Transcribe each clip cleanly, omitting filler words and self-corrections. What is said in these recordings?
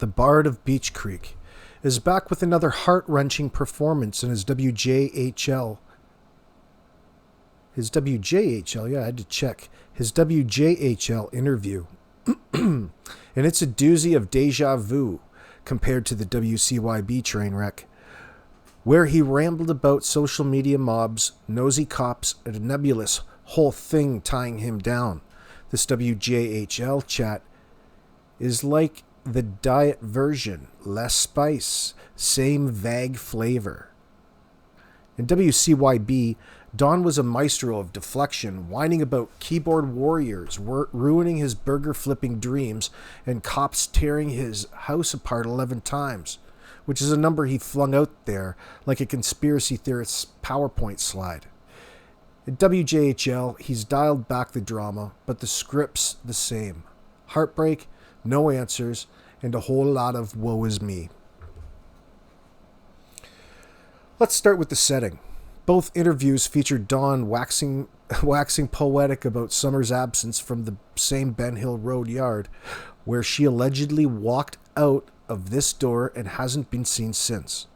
the Bard of Beach Creek, is back with another heart-wrenching performance in his WJHL. I had to check. His WJHL interview. And it's a doozy of deja vu compared to the WCYB train wreck, where he rambled about social media mobs, nosy cops, and a nebulous whole thing tying him down. This WJHL chat is like the diet version, less spice, same vague flavor. In WCYB, Don was a maestro of deflection, whining about keyboard warriors ruining his burger-flipping dreams and cops tearing his house apart 11 times, which is a number he flung out there like a conspiracy theorist's PowerPoint slide. In WJHL, he's dialed back the drama, but the script's the same. Heartbreak, no answers, and a whole lot of woe is me. Let's start with the setting. Both interviews featured Dawn waxing poetic about Summer's absence from the same Ben Hill Road yard, where she allegedly walked out of this door and hasn't been seen since.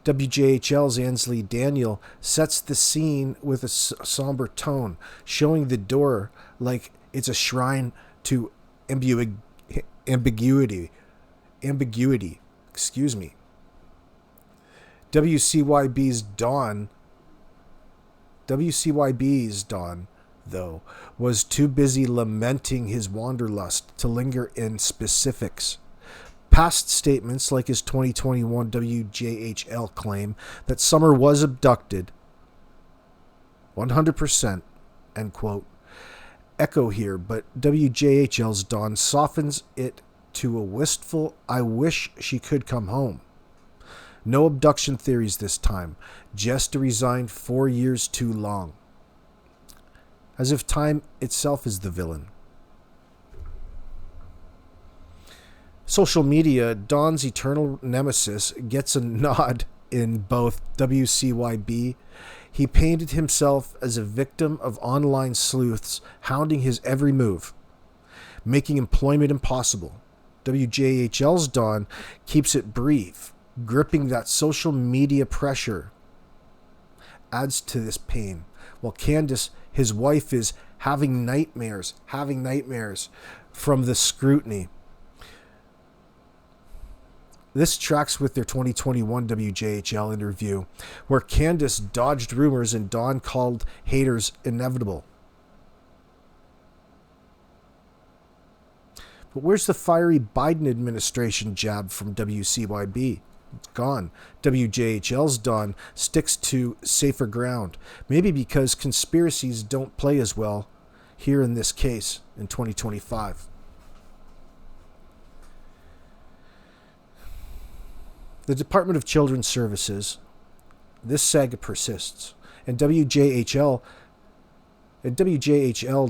WJHL's Anslee Daniel sets the scene with a somber tone, showing the door like it's a shrine to ambiguity. Excuse me. WCYB's Dawn, though, was too busy lamenting his wanderlust to linger in specifics. Past statements like his 2021 WJHL claim that Summer was abducted, 100%, end quote, echo here, but WJHL's Dawn softens it to a wistful, I wish she could come home. No abduction theories this time, just a resigned 4 years too long. As if time itself is the villain. Social media, Dawn's eternal nemesis, gets a nod in both WCYB. He painted himself as a victim of online sleuths hounding his every move, making employment impossible. WJHL's Dawn keeps it brief, gripping that social media pressure adds to this pain, while Candus, his wife, is having nightmares from the scrutiny. This tracks with their 2021 WJHL interview, where Candus dodged rumors and Dawn called haters inevitable. But where's the fiery Biden administration jab from WCYB? It's gone. WJHL's Dawn sticks to safer ground, maybe because conspiracies don't play as well here in this case in 2025. The Department of Children's Services, this saga persists. And WJHL,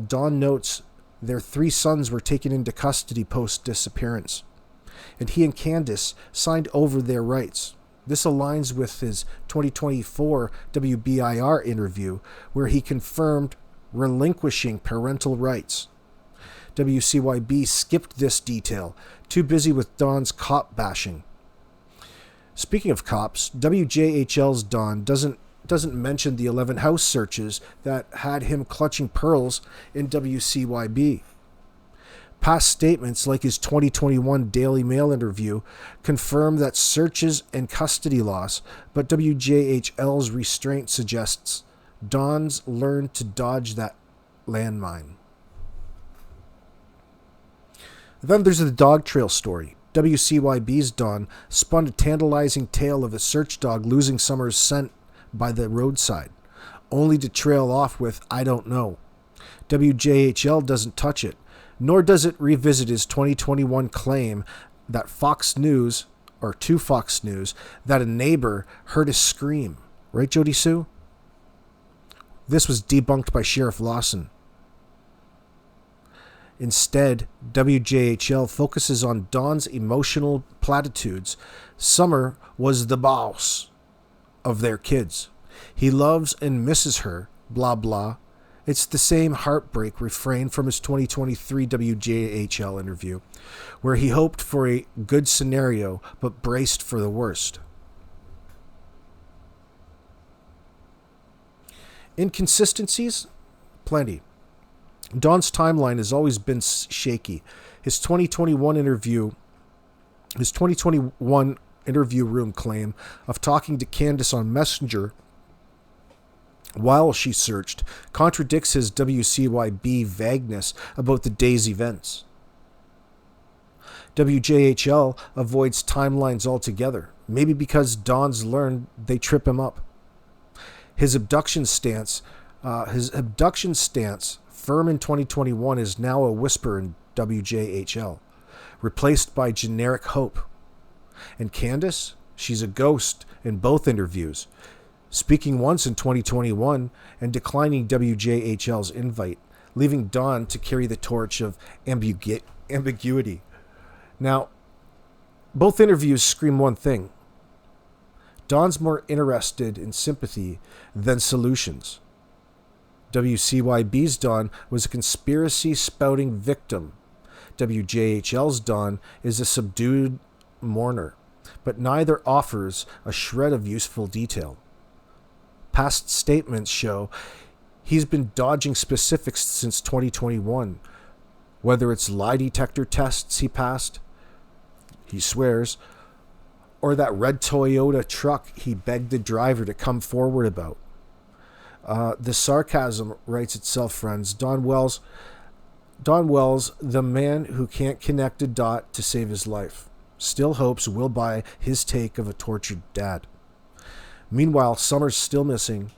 Dawn notes their 3 sons were taken into custody post-disappearance, and he and Candus signed over their rights. This aligns with his 2024 WBIR interview, where he confirmed relinquishing parental rights. WCYB skipped this detail, too busy with Dawn's cop bashing. Speaking of cops, WJHL's Dawn doesn't mention the 11 house searches that had him clutching pearls in WCYB. Past statements like his 2021 Daily Mail interview confirm that searches and custody loss, but WJHL's restraint suggests Dawn's learned to dodge that landmine. Then there's the dog trail story. WCYB's Dawn spun a tantalizing tale of a search dog losing Summer's scent by the roadside, only to trail off with I don't know. WJHL doesn't touch it, nor does it revisit his 2021 claim that Fox News, that a neighbor heard a scream. Right, Jody Sue? This was debunked by Sheriff Lawson. Instead, WJHL focuses on Dawn's emotional platitudes. Summer was the boss of their kids. He loves and misses her, blah blah, It's the same Heartbreak refrain from his 2023 WJHL interview, where he hoped for a good scenario but braced for the worst. Inconsistencies? Plenty. Don's timeline has always been shaky. His 2021 interview room claim of talking to Candus on Messenger while she searched contradicts his WCYB vagueness about the day's events. WJHL avoids timelines altogether, maybe because Don's learned they trip him up. His abduction stance, firm in 2021, is now a whisper in WJHL, replaced by generic hope. And Candus, she's a ghost in both interviews, speaking once in 2021 and declining WJHL's invite, leaving Don to carry the torch of ambiguity. Now, both interviews scream one thing. Don's more interested in sympathy than solutions. WCYB's Don was a conspiracy-spouting victim. WJHL's Don is a subdued mourner, but neither offers a shred of useful detail. Past statements show he's been dodging specifics since 2021, whether it's lie detector tests he passed, he swears, or that red Toyota truck he begged the driver to come forward about. The sarcasm writes itself, friends. Don Wells, the man who can't connect a dot to save his life, still hopes we'll buy his take of a tortured dad. Meanwhile, Summer's still missing,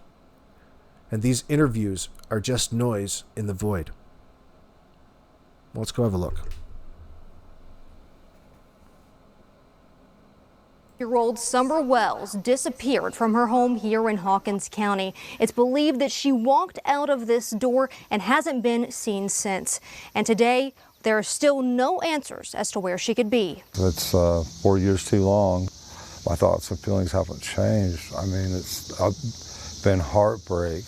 and these interviews are just noise in the void. Let's go have a look. Year-old Summer Wells disappeared from her home here in Hawkins County. It's believed that she walked out of this door and hasn't been seen since. And today, there are still no answers as to where she could be. It's 4 years too long. My thoughts and feelings haven't changed. I mean, it's been heartbreak,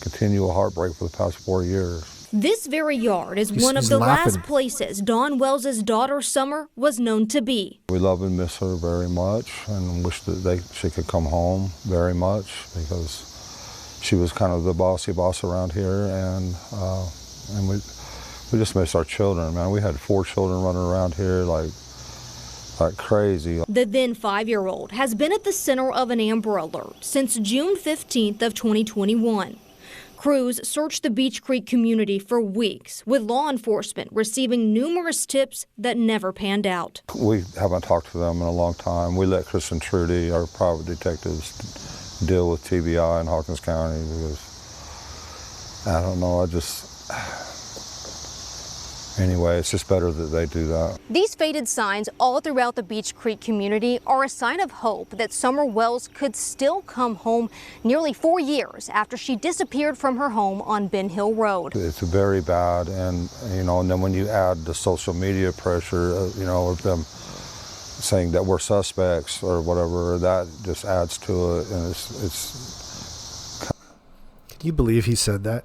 continual heartbreak for the past 4 years. This very yard is one of the last places Don Wells' daughter Summer was known to be. We love and miss her very much and wish that she could come home very much, because she was kind of the bossy boss around here, and we just miss our children, man. We had 4 children running around here like crazy. The then 5-year-old has been at the center of an Amber Alert since June 15th of 2021. Crews searched the Beech Creek community for weeks, with law enforcement receiving numerous tips that never panned out. We haven't talked to them in a long time. We let Chris and Trudy, our private detectives, deal with TBI in Hawkins County, because I don't know, anyway, it's just better that they do that. These faded signs all throughout the Beech Creek community are a sign of hope that Summer Wells could still come home nearly 4 years after she disappeared from her home on Ben Hill Road. It's very bad, and and then when you add the social media pressure, of them saying that we're suspects or whatever, that just adds to it, and it's. Can you believe he said that?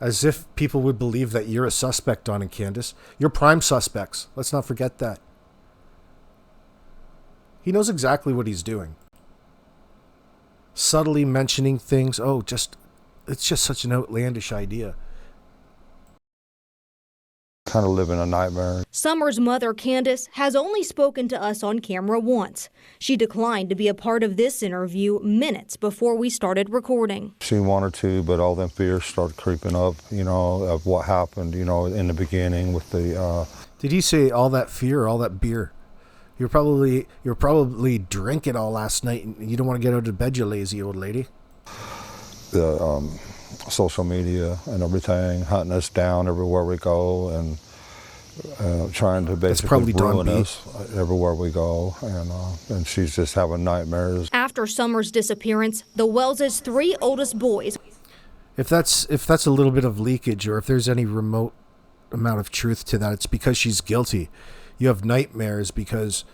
As if people would believe that you're a suspect, Don and Candus. You're prime suspects. Let's not forget that. He knows exactly what he's doing. Subtly mentioning things. It's just such an outlandish idea. Kind of living a nightmare. Summer's mother, Candus, has only spoken to us on camera once. She declined to be a part of this interview minutes before we started recording. She wanted to, but all them fears started creeping up, of what happened, in the beginning with the... Did he say all that fear, all that beer? You're probably drinking all last night, and you don't want to get out of bed, you lazy old lady. The social media and everything, hunting us down everywhere we go, and trying to basically ruin us everywhere we go, and she's just having nightmares. After Summer's disappearance, the Wells' 3 oldest boys. If that's a little bit of leakage, or if there's any remote amount of truth to that, it's because she's guilty. You have nightmares because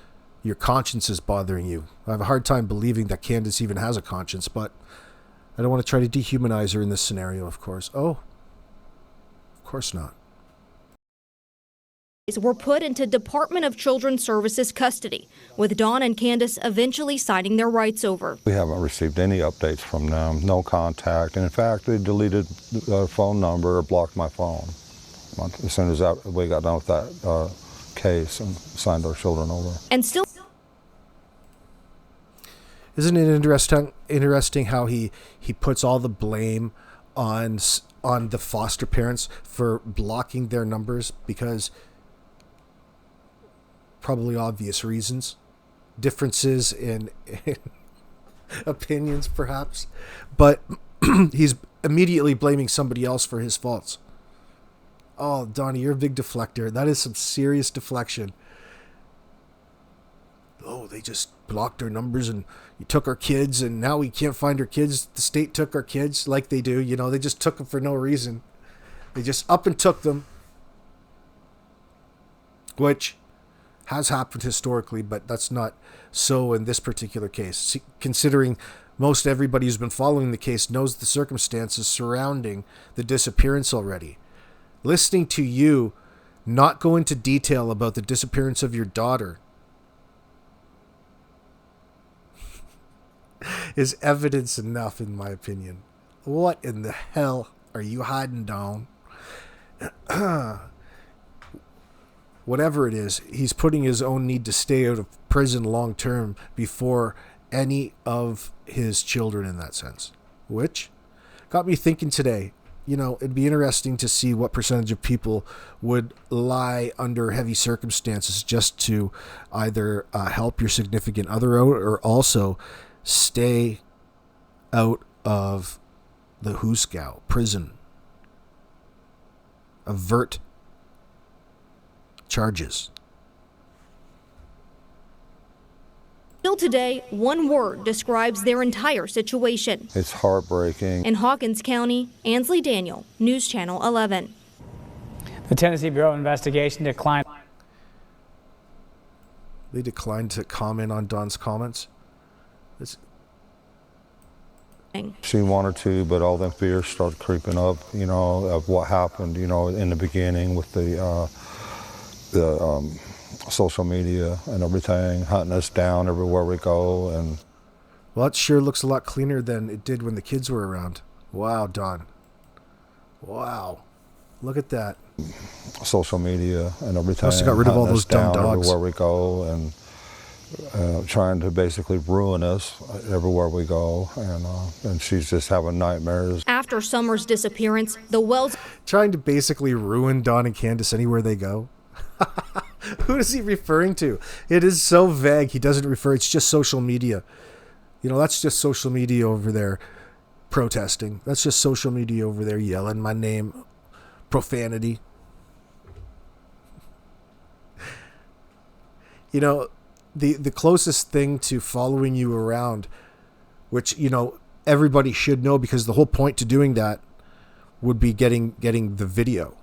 your conscience is bothering you. I have a hard time believing that Candus even has a conscience, but I don't want to try to dehumanize her in this scenario, of course. Oh, of course not. Were put into Department of Children's Services custody, with Dawn and Candus eventually signing their rights over. We haven't received any updates from them, no contact. And in fact, they deleted their phone number or blocked my phone as soon as we got done with that case and signed our children over. And still... Isn't it interesting how he puts all the blame on the foster parents for blocking their numbers because probably obvious reasons, differences in opinions perhaps, but he's immediately blaming somebody else for his faults. Oh, Donnie, you're a big deflector. That is some serious deflection. Oh, they just blocked our numbers and you took our kids and now we can't find our kids. The state took our kids like they do. You know, they just took them for no reason. They just up and took them, which has happened historically, but that's not so in this particular case. See, considering most everybody who's been following the case knows the circumstances surrounding the disappearance already. Listening to you not go into detail about the disappearance of your daughter is evidence enough, in my opinion. What in the hell are you hiding down? Whatever it is, he's putting his own need to stay out of prison long term before any of his children in that sense. Which got me thinking today, you know, it'd be interesting to see what percentage of people would lie under heavy circumstances just to either help your significant other out or also stay out of the Hooskow prison. Avert charges. Still today, one word describes their entire situation. It's heartbreaking. In Hawkins County, Anslee Daniel, News Channel 11. The Tennessee Bureau of Investigation declined. They declined to comment on Don's comments. She wanted to, but all them fears started creeping up, you know, of what happened, you know, in the beginning with the social media and everything, hunting us down everywhere we go. And well, it sure looks a lot cleaner than it did when the kids were around. Wow, Don. Wow. Look at that. Social media and everything. Must have got rid of all those dumb dogs. Everywhere we go, and trying to basically ruin us everywhere we go. And she's just having nightmares. After Summer's disappearance, the Wells... Trying to basically ruin Don and Candus anywhere they go? Who is he referring to? It is so vague. He doesn't refer. It's just social media. You know, that's just social media over there protesting. That's just social media over there yelling my name. Profanity. You know, the closest thing to following you around, which, you know, everybody should know because the whole point to doing that would be getting the video.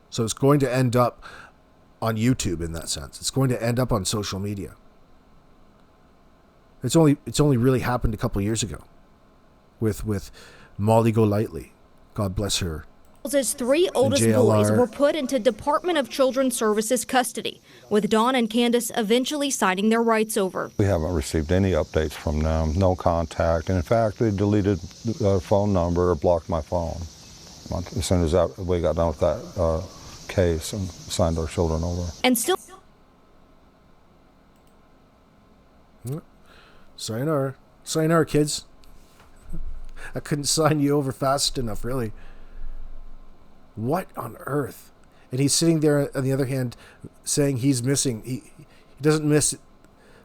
So it's going to end up on YouTube in that sense. It's going to end up on social media. It's only really happened a couple of years ago with Molly Golightly. God bless her. His three oldest boys were put into Department of Children's Services custody, with Dawn and Candus eventually signing their rights over. We haven't received any updates from them, no contact. And in fact, they deleted their phone number or blocked my phone as soon as we got done with that case and signed our children over. And still... Sayonara. Sayonara, kids. I couldn't sign you over fast enough, really. What on earth? And he's sitting there, on the other hand, saying he's missing. He doesn't miss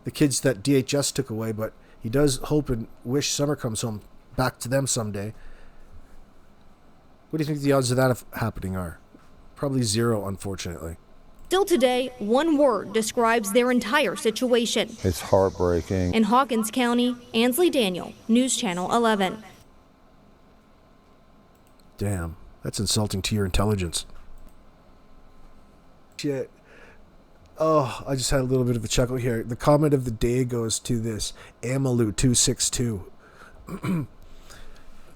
the kids that DHS took away, but he does hope and wish Summer comes home back to them someday. What do you think the odds of that happening are? Probably zero, unfortunately. Still today, one word describes their entire situation. It's heartbreaking. In Hawkins County, Anslee Daniel, News Channel 11. Damn, that's insulting to your intelligence. Shit. Oh, I just had a little bit of a chuckle here. The comment of the day goes to this Amalu262.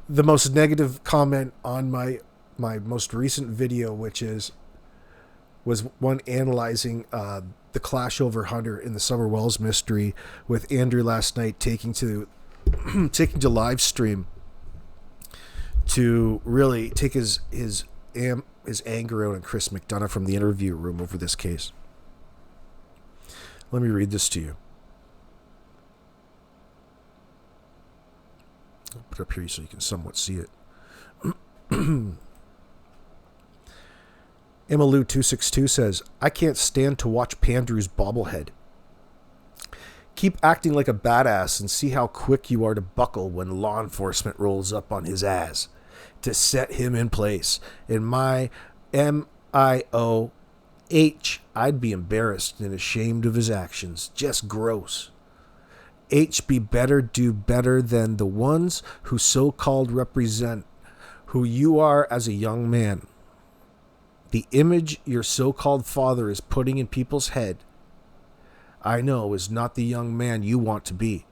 the most negative comment on my most recent video, was one analyzing the clash over Hunter in the Summer Wells mystery, with Andrew last night taking to live stream to really take his anger out on Chris McDonough from the interview room over this case. Let me read this to you. I'll put it up here so you can somewhat see it. Emmalou262 says, I can't stand to watch Pandrew's bobblehead. Keep acting like a badass and see how quick you are to buckle when law enforcement rolls up on his ass to set him in place. In my MIOH, I'd be embarrassed and ashamed of his actions. Just gross. H, be better, do better than the ones who so-called represent who you are as a young man. The image your so-called father is putting in people's head, I know, is not the young man you want to be.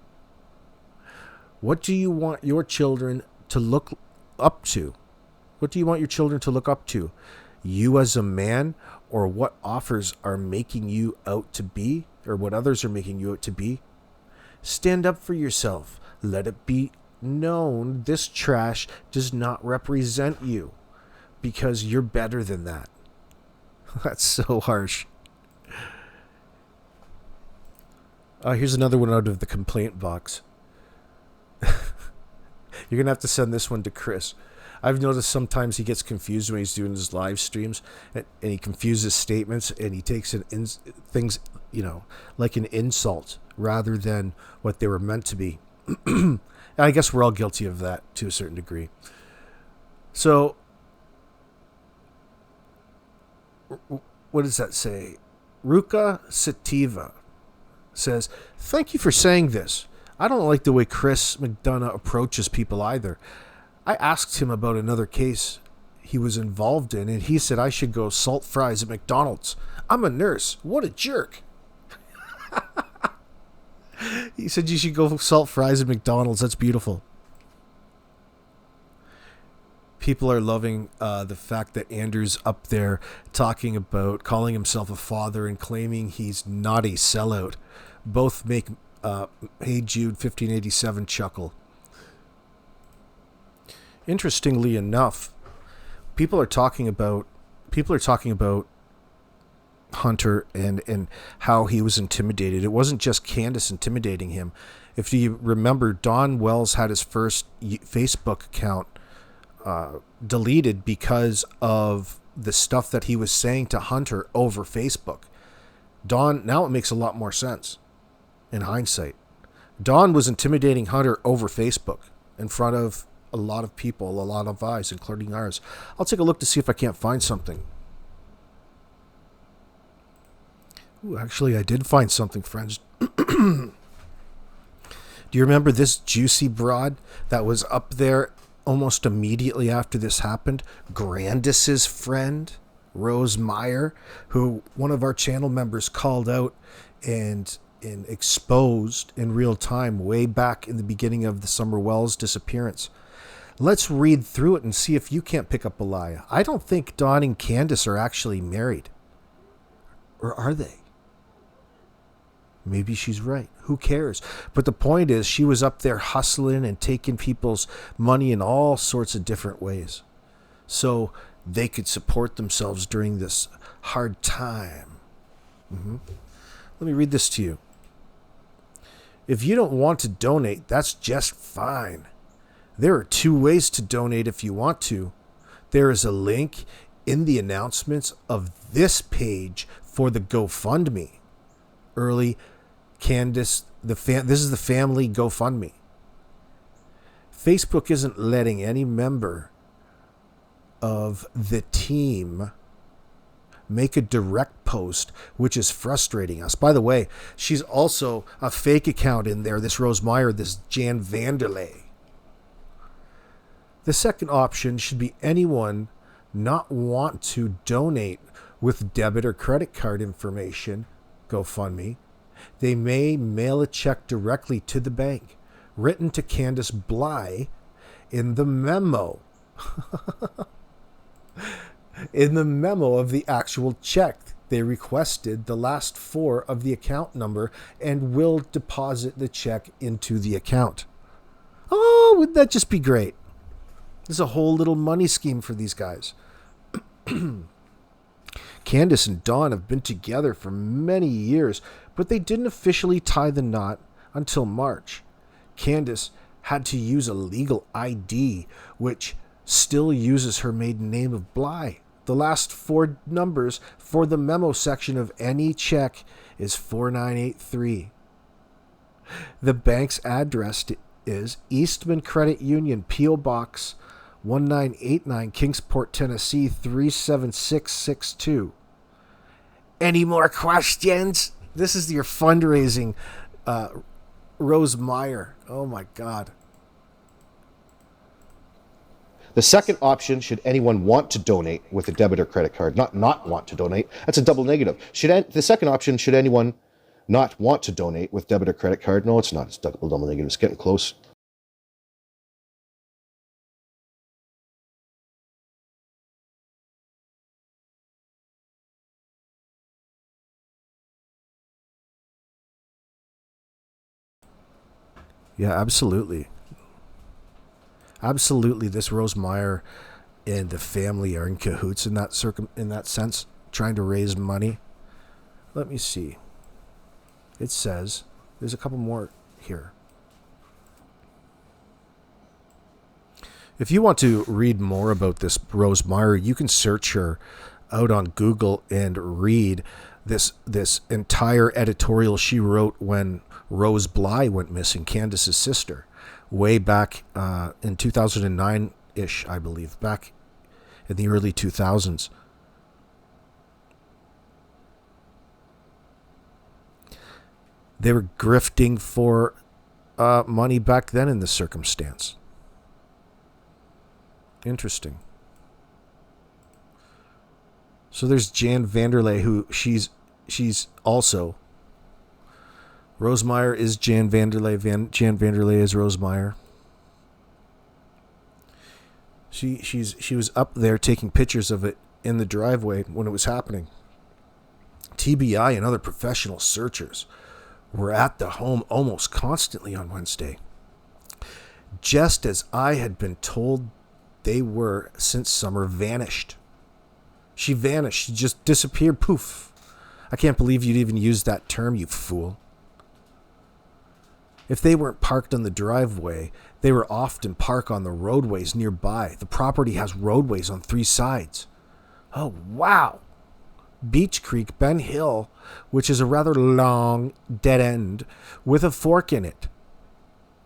What do you want your children to look up to? What do you want your children to look up to? You as a man, or what offers are making you out to be, or what others are making you out to be? Stand up for yourself. Let it be known this trash does not represent you, because you're better than that. That's so harsh. Here's another one out of the complaint box. You're going to have to send this one to Chris. I've noticed sometimes he gets confused when he's doing his live streams, and he confuses statements, and he takes things, like an insult rather than what they were meant to be. And I guess we're all guilty of that to a certain degree. So, what does that say? Ruka Sativa says, thank you for saying this. I don't like the way Chris McDonough approaches people either. I asked him about another case he was involved in, and he said I should go salt fries at McDonald's. I'm a nurse. What a jerk. He said you should go salt fries at McDonald's. That's beautiful. People are loving the fact that Andrew's up there talking about calling himself a father and claiming he's not a sellout. Both make Hey Jude 1587 chuckle. Interestingly enough, people are talking about Hunter and how he was intimidated. It wasn't just Candus intimidating him. If you remember, Don Wells had his first Facebook account deleted because of the stuff that he was saying to Hunter over Facebook. Now it makes a lot more sense in hindsight. Don was intimidating Hunter over Facebook in front of a lot of people, a lot of eyes, including ours. I'll take a look to see if I can't find something. Ooh, actually, I did find something, friends. Do you remember this juicy broad that was up there almost immediately after this happened? Grandis's friend, Rose Meyer, who one of our channel members called out and exposed in real time way back in the beginning of the Summer Wells disappearance. Let's read through it and see if you can't pick up a lie. I don't think Dawn and Candus are actually married. Or are they? Maybe she's right. Who cares? But the point is, she was up there hustling and taking people's money in all sorts of different ways, so they could support themselves during this hard time. Let me read this to you. If you don't want to donate, that's just fine. There are 2 ways to donate if you want to. There is a link in the announcements of this page for the GoFundMe. Early Candus, this is the family GoFundMe. Facebook isn't letting any member of the team make a direct post, which is frustrating us. By the way, she's also a fake account in there, this Rose Meyer, this Jan Vanderlei. The second option should be anyone not want to donate with debit or credit card information, GoFundMe. They may mail a check directly to the bank. written to Candus Bly in the memo. In the memo of the actual check, they requested the last 4 of the account number and will deposit the check into the account. Oh, wouldn't that just be great? There's a whole little money scheme for these guys. Candus and Dawn have been together for many years, but they didn't officially tie the knot until March. Candus had to use a legal ID, which still uses her maiden name of Bly. The last 4 numbers for the memo section of any check is 4983. The bank's address is Eastman Credit Union, P.O. Box 1989, Kingsport, Tennessee 37662. Any more questions? This is your fundraising, Rose Meyer. Oh my God. The second option, should anyone want to donate with a debit or credit card, not want to donate, that's a double negative. The second option, should anyone not want to donate with debit or credit card, no, it's not. It's double negative. It's getting close. Yeah, absolutely. Absolutely, this Rose Meyer and the family are in cahoots in that sense, trying to raise money. Let me see. It says there's a couple more here. If you want to read more about this Rose Meyer, you can search her out on Google and read this entire editorial she wrote when Rose Bly went missing, Candus's sister, way back in 2009-ish, I believe, back in the early 2000s. They were grifting for money back then in this circumstance. Interesting. So there's Jan Vanderlei, who she's also... Rose Meyer is Jan Vanderlei. Jan Vanderlei is Rose Meyer. She was up there taking pictures of it in the driveway when it was happening. TBI and other professional searchers were at the home almost constantly on Wednesday, just as I had been told they were since Summer vanished. She vanished. She just disappeared. Poof. I can't believe you'd even use that term, you fool. If they weren't parked on the driveway, they were often parked on the roadways nearby. The property has roadways on 3 sides. Oh, wow. Beach Creek, Ben Hill, which is a rather long dead end with a fork in it.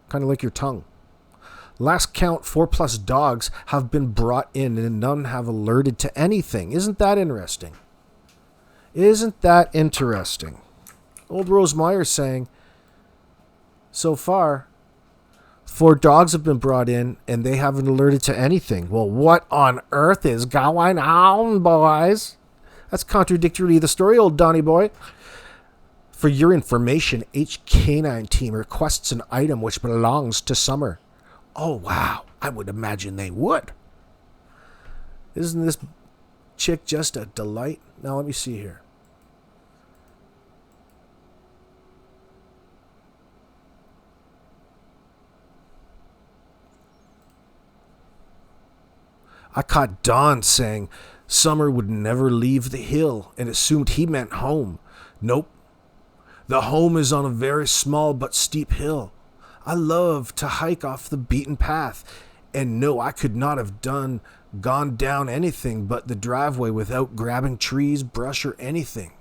Kind of like your tongue. Last count, 4+ dogs have been brought in and none have alerted to anything. Isn't that interesting? Isn't that interesting? Old Rose Meyer saying, so far, 4 dogs have been brought in and they haven't alerted to anything. Well, what on earth is going on, boys? That's contradictory to the story, old Donny boy. For your information, HK9 team requests an item which belongs to Summer. Oh, wow. I would imagine they would. Isn't this chick just a delight? Now, let me see here. I caught Don saying Summer would never leave the hill and assumed he meant home. Nope. The home is on a very small but steep hill. I love to hike off the beaten path, and no, I could not have gone down anything but the driveway without grabbing trees, brush, or anything.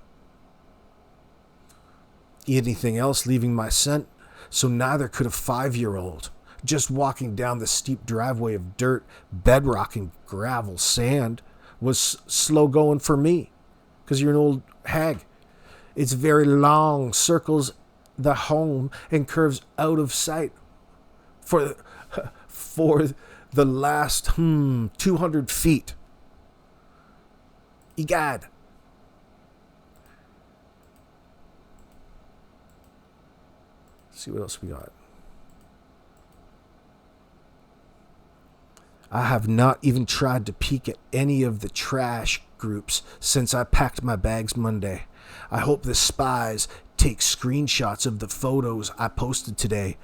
Anything else leaving my scent, so neither could a 5-year-old. Just walking down the steep driveway of dirt, bedrock, and gravel sand was slow going for me, because you're an old hag. It's very long, circles the home, and curves out of sight for the last 200 feet. Egad. Let's see what else we got. I have not even tried to peek at any of the trash groups since I packed my bags Monday. I hope the spies take screenshots of the photos I posted today.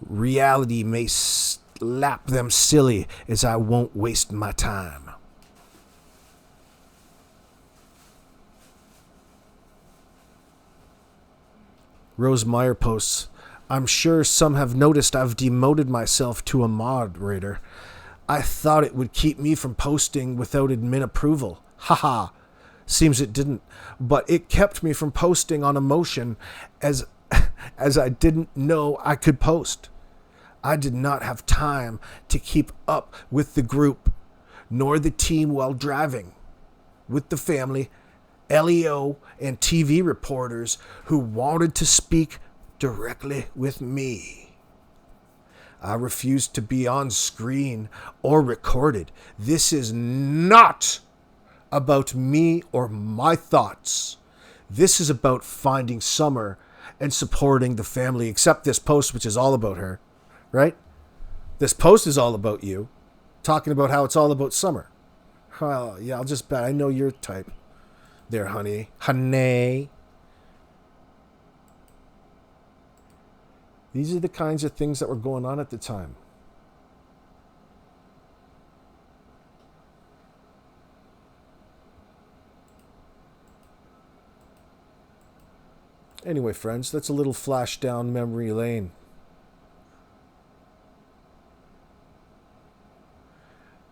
Reality may slap them silly, as I won't waste my time. Rose Meyer posts, I'm sure some have noticed I've demoted myself to a moderator. I thought it would keep me from posting without admin approval. Haha. Seems it didn't, but it kept me from posting on emotion as I didn't know I could post. I did not have time to keep up with the group, nor the team while driving. With the family, LEO, and TV reporters who wanted to speak directly with me. I refuse to be on screen or recorded. This is not about me or my thoughts. This is about finding Summer and supporting the family, except this post, which is all about her, right? This post is all about you, talking about how it's all about Summer. Well, yeah, I'll just bet I know your type there, honey. Honey. These are the kinds of things that were going on at the time. Anyway, friends, that's a little flash down memory lane.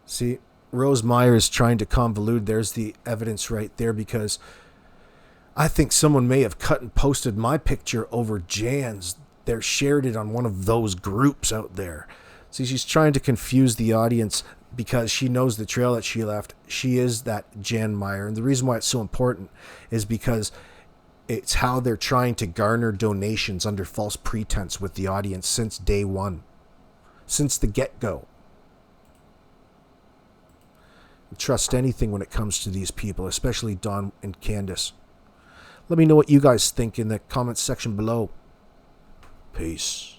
See, Rose Meyer is trying to convolute. There's the evidence right there, because I think someone may have cut and posted my picture over Jan's. They shared it on one of those groups out there. See, she's trying to confuse the audience because she knows the trail that she left. She is that Jan Meyer. And the reason why it's so important is because it's how they're trying to garner donations under false pretense with the audience since day one, since the get-go. Trust anything when it comes to these people, especially Don and Candus. Let me know what you guys think in the comments section below. Peace.